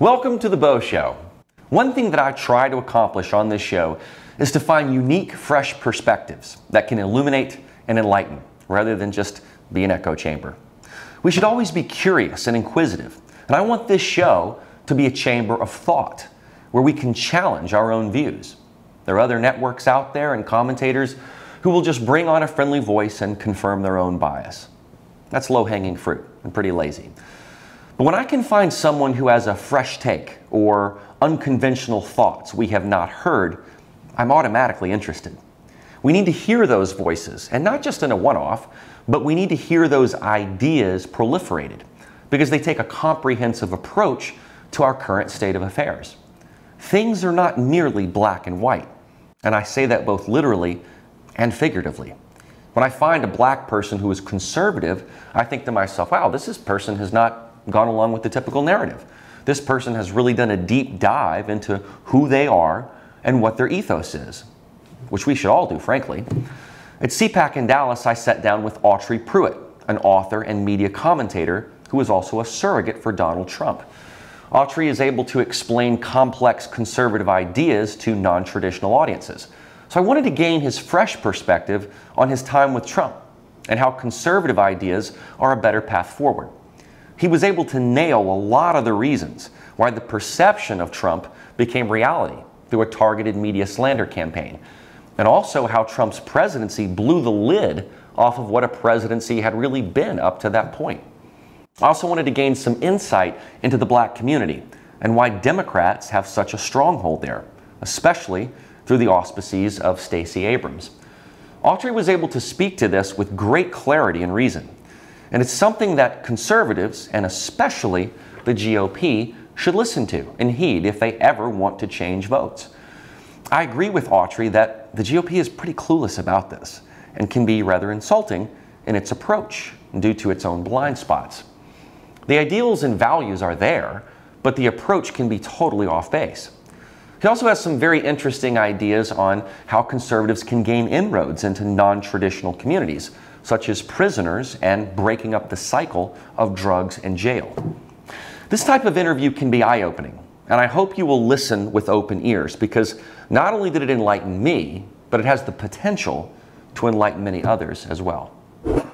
Welcome to the Beau Show. One thing that I try to accomplish on this show is to find unique, fresh perspectives that can illuminate and enlighten, rather than just be an echo chamber. We should always be curious and inquisitive, and I want this show to be a chamber of thought, where we can challenge our own views. There are other networks out there and commentators who will just bring on a friendly voice and confirm their own bias. That's low-hanging fruit and pretty lazy. But when I can find someone who has a fresh take or unconventional thoughts we have not heard, I'm automatically interested. We need to hear those voices, and not just in a one-off, but we need to hear those ideas proliferated, because they take a comprehensive approach to our current state of affairs. Things are not nearly black and white, and I say that both literally and figuratively. When I find a black person who is conservative, I think to myself, wow, this person has not gone along with the typical narrative. This person has really done a deep dive into who they are and what their ethos is, which we should all do, frankly. At CPAC in Dallas, I sat down with Autry Pruitt, an author and media commentator who is also a surrogate for Donald Trump. Autry is able to explain complex conservative ideas to non-traditional audiences. So I wanted to gain his fresh perspective on his time with Trump and how conservative ideas are a better path forward. He was able to nail a lot of the reasons why the perception of Trump became reality through a targeted media slander campaign, and also how Trump's presidency blew the lid off of what a presidency had really been up to that point. I also wanted to gain some insight into the black community and why Democrats have such a stronghold there, especially through the auspices of Stacey Abrams. Autry was able to speak to this with great clarity and reason. And it's something that conservatives, and especially the GOP, should listen to and heed if they ever want to change votes. I agree with Autry that the GOP is pretty clueless about this and can be rather insulting in its approach due to its own blind spots. The ideals and values are there, but the approach can be totally off base. He also has some very interesting ideas on how conservatives can gain inroads into non-traditional communities, such as prisoners and breaking up the cycle of drugs and jail. This type of interview can be eye-opening, and I hope you will listen with open ears, because not only did it enlighten me, but it has the potential to enlighten many others as well.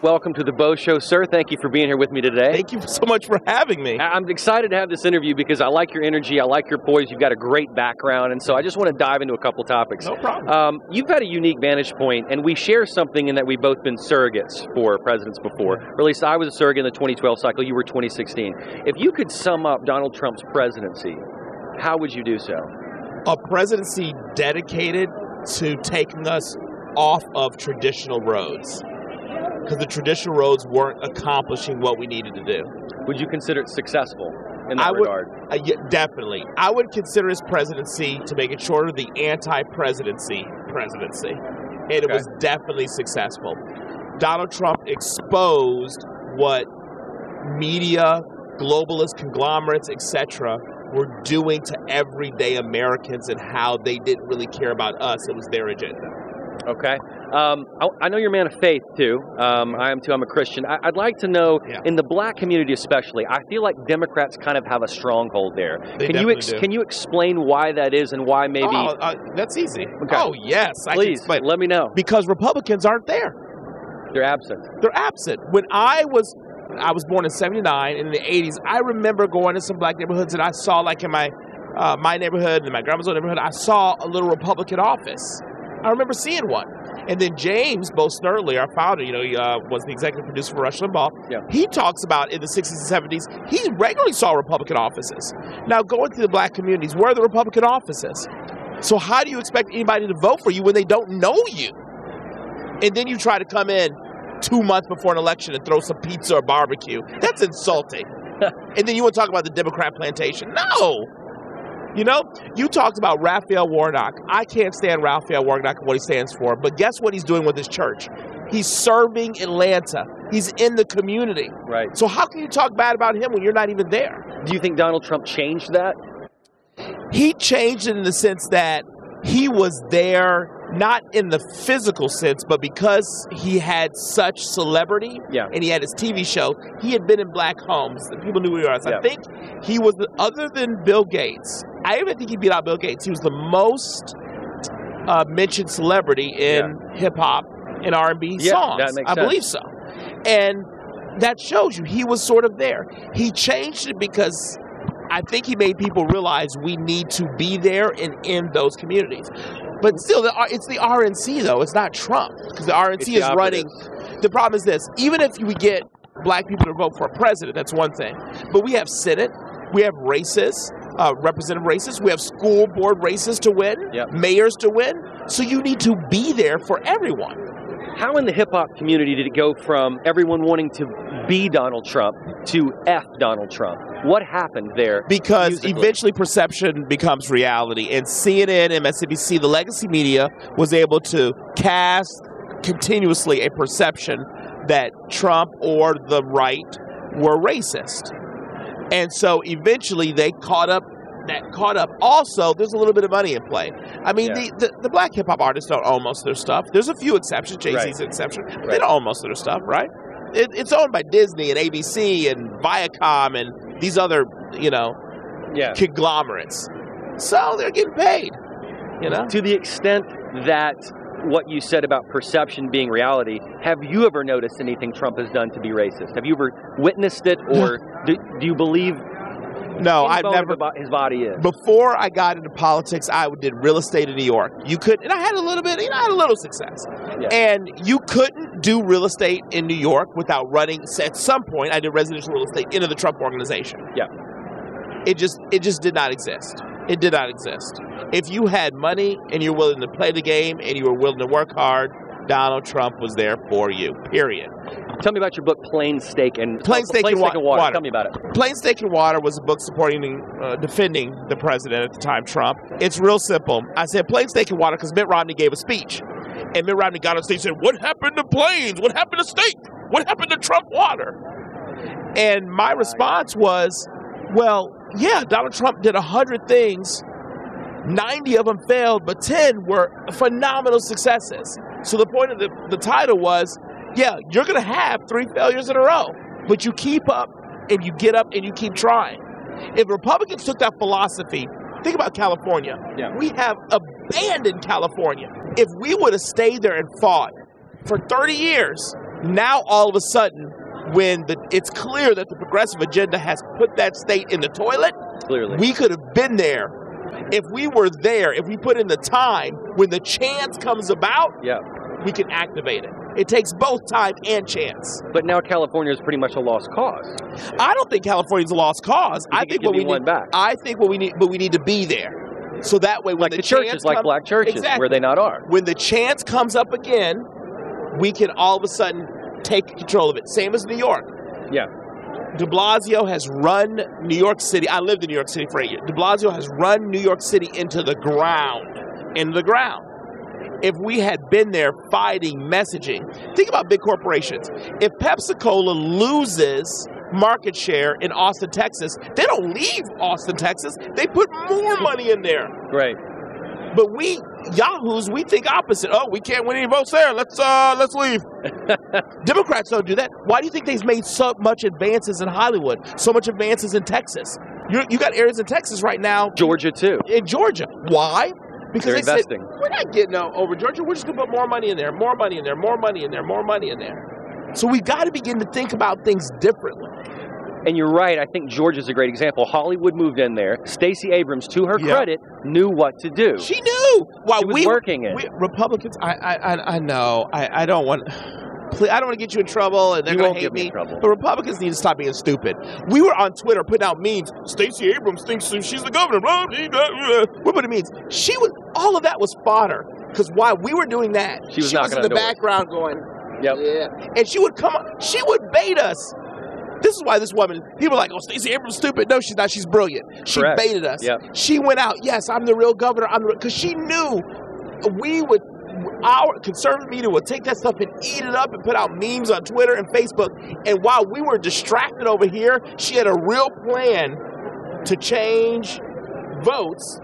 Welcome to the Beau Show, sir. Thank you for being here with me today. Thank you so much for having me. I'm excited to have this interview because I like your energy, I like your poise, you've got a great background, and so I just want to dive into a couple topics. No problem. You've had a unique vantage point, and we share something in that we've both been surrogates for presidents before. Or at least I was a surrogate in the 2012 cycle, you were 2016. If you could sum up Donald Trump's presidency, how would you do so? A presidency dedicated to taking us off of traditional roads, because the traditional roads weren't accomplishing what we needed to do. Would you consider it successful in that regard? Yeah, definitely. I would consider his presidency, to make it shorter, the Anti-Presidency Presidency. And it was definitely successful. Donald Trump exposed what media, globalist conglomerates, etc., were doing to everyday Americans and how they didn't really care about us. It was their agenda. Okay. I know you're a man of faith, too. I am, too. I'm a Christian. I'd like to know, in the black community especially, I feel like Democrats kind of have a stronghold there. Can you explain why that is and why maybe... That's easy. Okay. Oh, yes. Please, let me know. Because Republicans aren't there. They're absent. They're absent. When I was born in '79, in the '80s, I remember going to some black neighborhoods, and I saw, like in my neighborhood and my grandma's old neighborhood, I saw a little Republican office. I remember seeing one. And then James, Beau, our founder, he was the executive producer for Rush Limbaugh. Yeah. He talks about in the 60s and 70s, he regularly saw Republican offices. Now, going through the black communities, where are the Republican offices? So how do you expect anybody to vote for you when they don't know you? And then you try to come in 2 months before an election and throw some pizza or barbecue. That's insulting. And then you want to talk about the Democrat plantation. No! You talked about Raphael Warnock. I can't stand Raphael Warnock and what he stands for, but guess what he's doing with his church? He's serving Atlanta. He's in the community. Right. So how can you talk bad about him when you're not even there? Do you think Donald Trump changed that? He changed it in the sense that he was there not in the physical sense, but because he had such celebrity and he had his TV show, he had been in black homes. People knew who he was. I think he was, other than Bill Gates, I even think he beat out Bill Gates. He was the most mentioned celebrity in hip-hop and R&B songs. That makes sense. I believe so. And that shows you he was sort of there. He changed it because I think he made people realize we need to be there and in those communities. But still, it's the RNC, though. It's not Trump, because the RNC is running. The problem is this. Even if we get black people to vote for a president, that's one thing. But we have Senate. We have races, representative races. We have school board races to win, mayors to win. So you need to be there for everyone. How in the hip-hop community did it go from everyone wanting to be Donald Trump to F Donald Trump? What happened there? Because eventually perception becomes reality. And CNN, MSNBC, the legacy media was able to cast continuously a perception that Trump or the right were racist. And so eventually they caught up. That caught up. Also, there's a little bit of money in play. I mean, the black hip-hop artists don't own most of their stuff. There's a few exceptions. Jay-Z's an exception. But they don't own most of their stuff, right? It's owned by Disney and ABC and Viacom and these other, conglomerates. So they're getting paid, To the extent that what you said about perception being reality, have you ever noticed anything Trump has done to be racist? Have you ever witnessed it, or do you believe... No, I've never. His body is. Before I got into politics, I did real estate in New York. You could, and I had a little bit, I had a little success. And you couldn't do real estate in New York without running. At some point, I did residential real estate into the Trump organization. It just did not exist. It did not exist. If you had money and you're willing to play the game and you were willing to work hard, Donald Trump was there for you, period. Tell me about your book, Plain Steak and Water. Tell me about it. Plain Steak and Water was a book defending the president at the time, Trump. It's real simple. I said Plain Steak and Water because Mitt Romney gave a speech. And Mitt Romney got on stage and said, what happened to plains? What happened to steak? What happened to Trump water? And my response was, well, yeah, Donald Trump did 100 things. 90 of them failed, but 10 were phenomenal successes. So the point of the title was, yeah, you're going to have 3 failures in a row, but you keep up and you get up and you keep trying. If Republicans took that philosophy, think about California. We have abandoned California. If we would have stayed there and fought for 30 years, now all of a sudden, when it's clear that the progressive agenda has put that state in the toilet, we could have been there. If we were there, if we put in the time, when the chance comes about, we can activate it. It takes both time and chance. But now California is pretty much a lost cause. I don't think California is a lost cause. I think what we need. I think what we need, but we need to be there. So that way, when like the churches, like black churches, where they not are. When the chance comes up again, we can all of a sudden take control of it. Same as New York. De Blasio has run New York City. I lived in New York City for 8 years. De Blasio has run New York City into the ground. If we had been there fighting messaging, think about big corporations. If Pepsi-Cola loses market share in Austin, Texas, they don't leave Austin, Texas. They put more money in there. Right. But we yahoos, we think opposite. Oh, we can't win any votes there. Let's leave. Democrats don't do that. Why do you think they've made so much advances in Hollywood? So much advances in Texas? You got areas in Texas right now. Georgia too. In Georgia. Why? Because they're investing. Said, we're not getting over Georgia. We're just going to put more money in there, more money in there, more money in there, more money in there. So we got to begin to think about things differently. And you're right. I think Georgia's a great example. Hollywood moved in there. Stacey Abrams, to her credit, knew what to do. She knew. While she was working it. Republicans, I know. I don't want to get you in trouble, and they're going to hate me. But Republicans need to stop being stupid. We were on Twitter putting out memes. Stacey Abrams thinks she's the governor. We're putting memes. All of that was fodder. Because while we were doing that, she was in the background going, yeah. And she would come on. She would bait us. This is why this woman, people are like, oh, Stacey Abrams is stupid. No, she's not. She's brilliant. She baited us. Yep. She went out, yes, I'm the real governor. Because she knew our conservative media would take that stuff and eat it up and put out memes on Twitter and Facebook. And while we were distracted over here, she had a real plan to change votes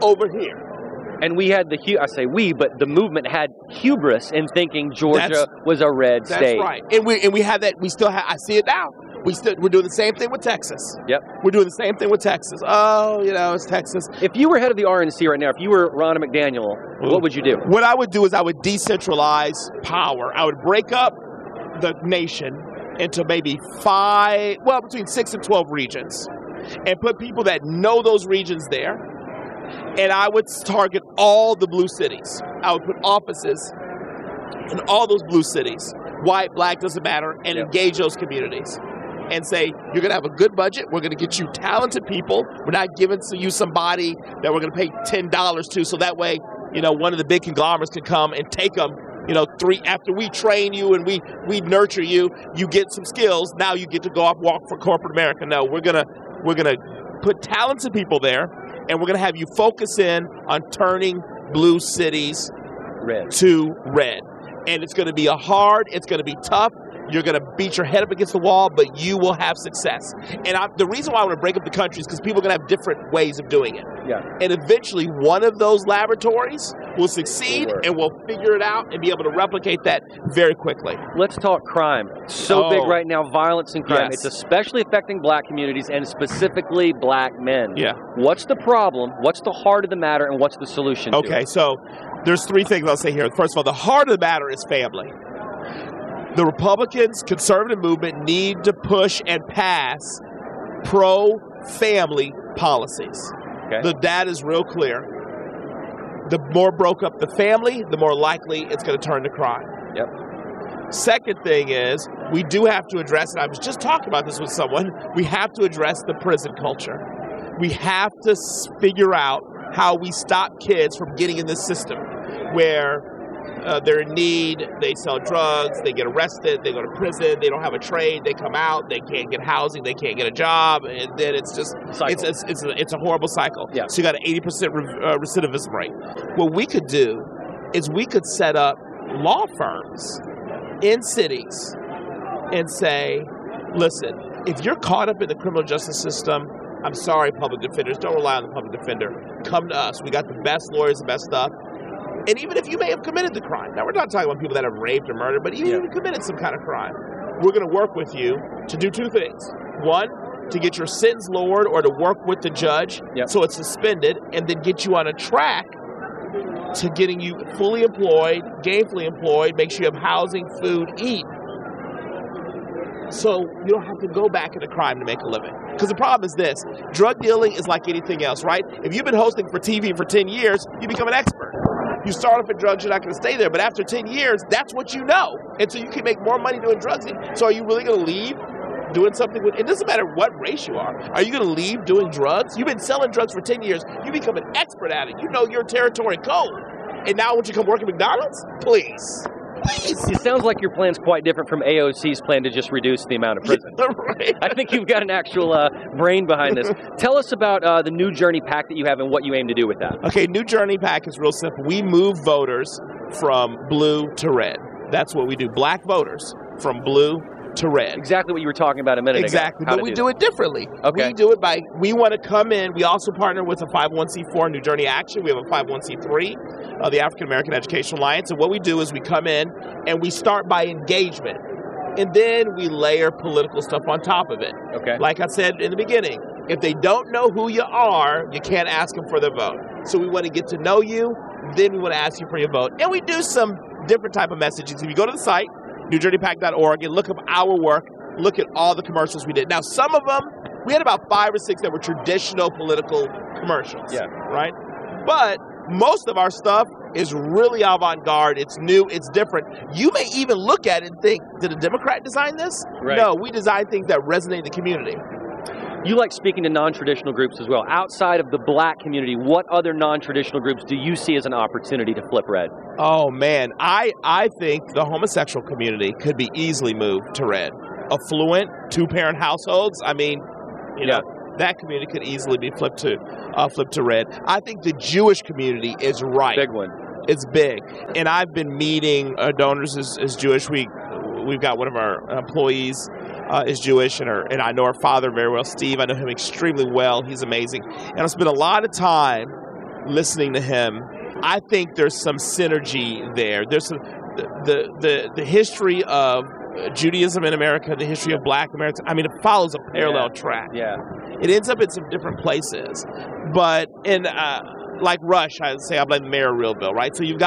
over here. And we had I say we, but the movement had hubris in thinking Georgia was a red state. That's right. And we had that. We still have. I see it now. We're doing the same thing with Texas. Yep. We're doing the same thing with Texas. Oh, it's Texas. If you were head of the RNC right now, if you were Ronna McDaniel, what would you do? What I would do is I would decentralize power. I would break up the nation into maybe between 6 and 12 regions, and put people that know those regions there. And I would target all the blue cities. I would put offices in all those blue cities, white, black, doesn't matter, and engage those communities. And say, you're going to have a good budget. We're going to get you talented people. We're not giving you somebody that we're going to pay $10 to. So that way, one of the big conglomerates can come and take them, after we train you and we nurture you, you get some skills. Now you get to go off walk for corporate America. No, we're going to put talented people there, and we're going to have you focus in on turning blue cities to red. And it's going to be it's going to be tough. You're going to beat your head up against the wall, but you will have success. And the reason why I want to break up the country is because people are going to have different ways of doing it. Yeah. And eventually, one of those laboratories will succeed, and we'll figure it out and be able to replicate that very quickly. Let's talk crime. So big right now, violence and crime. Yes. It's especially affecting black communities and specifically black men. Yeah. What's the problem? What's the heart of the matter? And what's the solution to it? Okay, so there's 3 things I'll say here. First of all, the heart of the matter is family. The Republicans, conservative movement, need to push and pass pro-family policies. Okay. The data is real clear. The more broke up the family, the more likely it's going to turn to crime. Yep. Second thing is, we do have to address, and I was just talking about this with someone, we have to address the prison culture. We have to figure out how we stop kids from getting in this system where they're in need, they sell drugs, they get arrested, they go to prison, they don't have a trade, they come out, they can't get housing, they can't get a job, and then it's just, it's a horrible cycle. Yeah. So you got an 80% recidivism rate. What we could do is we could set up law firms in cities and say, listen, if you're caught up in the criminal justice system, I'm sorry, public defenders, don't rely on the public defender. Come to us. We got the best lawyers, the best stuff. And even if you may have committed the crime, now we're not talking about people that have raped or murdered, but even if you committed some kind of crime, we're going to work with you to do 2 things. One, to get your sentence lowered or to work with the judge so it's suspended, and then get you on a track to getting you fully employed, gainfully employed, make sure you have housing, food, eat. So you don't have to go back into crime to make a living. Because the problem is this, drug dealing is like anything else, right? If you've been hosting for TV for 10 years, you become an expert. You start off in drugs, you're not going to stay there. But after 10 years, that's what you know. And so you can make more money doing drugs. So are you really going to leave doing something with, it doesn't matter what race you are. Are you going to leave doing drugs? You've been selling drugs for 10 years. You become an expert at it. You know your territory code. And now would you come work at McDonald's? Please. It sounds like your plan's quite different from AOC's plan to just reduce the amount of prison. Right. I think you've got an actual brain behind this. Tell us about the New Journey PAC that you have and what you aim to do with that. Okay, New Journey PAC is real simple. We move voters from blue to red. That's what we do. Black voters from blue to red. Exactly what you were talking about a minute ago. Exactly, but we do it differently. Okay. We do it we want to come in, we also partner with a 501c4, New Journey Action. We have a 501c3, the African American Education Alliance. And what we do is we come in and we start by engagement. And then we layer political stuff on top of it. Okay. Like I said in the beginning, if they don't know who you are, you can't ask them for their vote. So we want to get to know you, then we want to ask you for your vote. And we do some different type of messaging. So if you go to the site, newjourneypac.org, and look up our work, look at all the commercials we did. Now, some of them, we had about 5 or 6 that were traditional political commercials, right? But most of our stuff is really avant-garde. It's new. It's different. You may even look at it and think, did a Democrat design this? Right. No, we design things that resonate in the community. You like speaking to non-traditional groups as well. Outside of the black community, what other non-traditional groups do you see as an opportunity to flip red? Oh, man. I think the homosexual community could be easily moved to red. Affluent, 2-parent households, I mean, you know, that community could easily be flipped to red. I think the Jewish community is right. Big one. It's big. And I've been meeting donors as Jewish. We've got one of our employees is Jewish, and I know our father very well, Steve. I know him extremely well. He's amazing. And I spent a lot of time listening to him I think there's some synergy there. There's some the history of Judaism in America, the history of Black Americans. I mean, it follows a parallel track. Yeah. It ends up in some different places, but in like Rush, I would say I blame the mayor of Realville, right? So you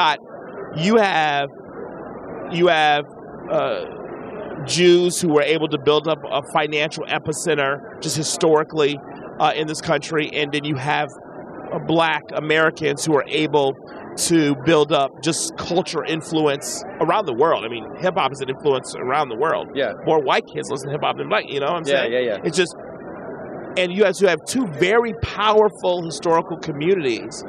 have Jews who were able to build up a financial epicenter just historically in this country, and then you have Black Americans who are able to build up just culture influence around the world. I mean, hip-hop is an influence around the world. Yeah. More white kids listen to hip-hop than Black, you know what I'm saying? Yeah. It's just, and you have two very powerful historical communities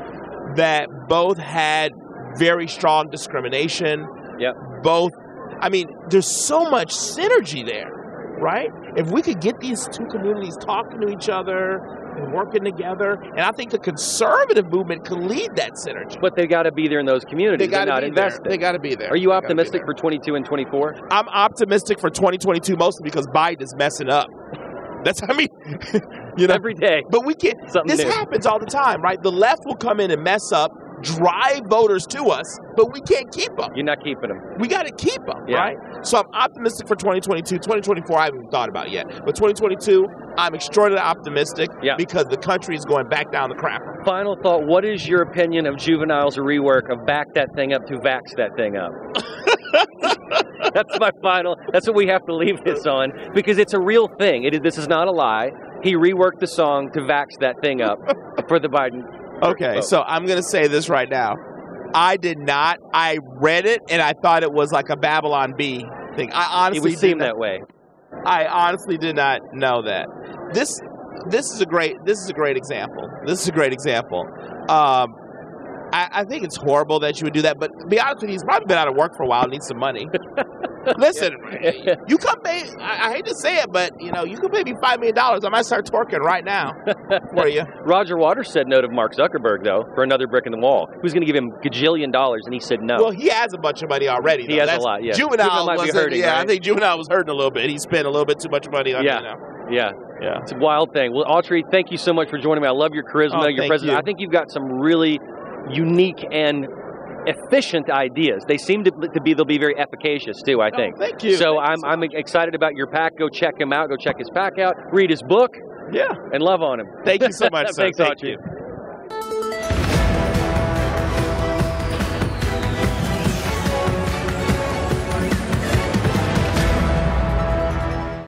that both had very strong discrimination. Yep. Both, I mean, there's so much synergy there, right? If we could get these two communities talking to each other and working together, and I think the conservative movement can lead that synergy. But they got to be there in those communities. They got to not be invested. there. They got to be there. Are you optimistic for 22 and 24? I'm optimistic for 2022 mostly because Biden is messing up. That's, I mean, you know, every day. But we can't. This happens all the time, right? The left will come in and mess up, drive voters to us, but we can't keep them. You're not keeping them. We got to keep them, right? So I'm optimistic for 2022. 2024, I haven't thought about yet. But 2022, I'm extraordinarily optimistic because the country is going back down the crapper. Final thought, what is your opinion of Juvenile's rework of Back That Thing Up to Vax That Thing Up? That's my final, that's what we have to leave this on, because it's a real thing. This is not a lie. He reworked the song to Vax That Thing Up for the Biden. Okay, so I'm going to say this right now. I did not. I read it, and I thought it was like a Babylon Bee thing. I honestly it would seem that way. I honestly did not know that. This is a great example. This is a great example. I think it's horrible that you would do that, but to be honest with you, he's probably been out of work for a while and needs some money. Listen, you come pay, I hate to say it, but you know, you can pay me $5 million. I might start twerking right now for you. Roger Waters said no to Mark Zuckerberg, though, for another brick in the wall. He was going to give him gajillion dollars, and he said no. Well, he has a bunch of money already. He has a lot, yeah. Juvenile might be hurting, right? right? I think Juvenile was hurting a little bit. He spent a little bit too much money on it, you know. Yeah. It's a wild thing. Well, Autry, thank you so much for joining me. I love your charisma, your presence. I think you've got some really unique and efficient ideas. They seem to be, they'll be very efficacious too, I think. Thank you. So I'm excited about your PAC. Go check him out. Go check his PAC out. Read his book. Yeah. And love on him. Thank you so much, sir. Thanks, Autry.